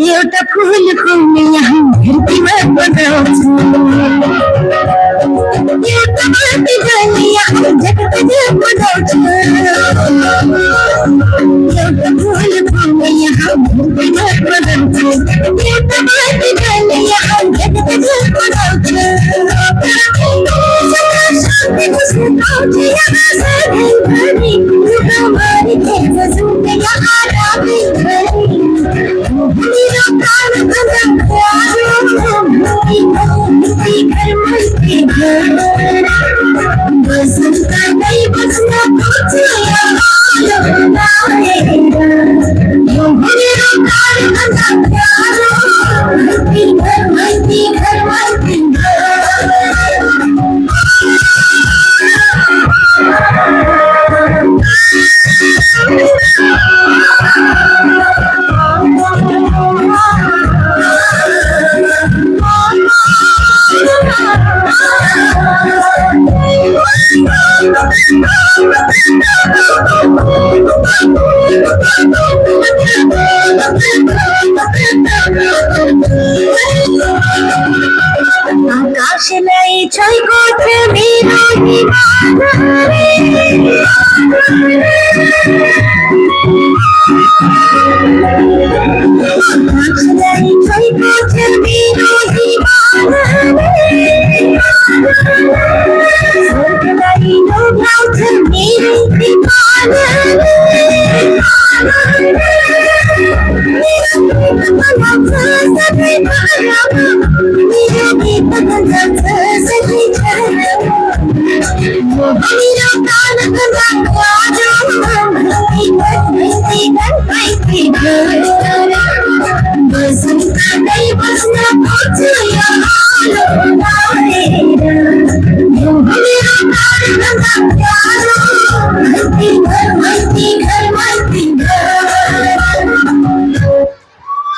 एउटा फुल फुल्ने यहाँ धरतीमा बनाउँछु एउटा माथि जाने यहाँ जगत बनाउँछु एउटा फुल फुल्ने यहाँ धरतीमा बनाउँछु एउटा माथि जाने यहाँ जगत बनाउँछु शान्तिको सुताउँछु यहाँ सधैँभरि हमारी तेज सुनते यहाँ रातैभरि मेरो प्राण बसन्तै बस्न पाउँछ मेरो आकाशलाई छोएको छ मेरो आकाशलाई छोएको छ मेरो स्वर्गलाई लोभ्याउँछ मेरो बसन्तै बस्न पाउँछ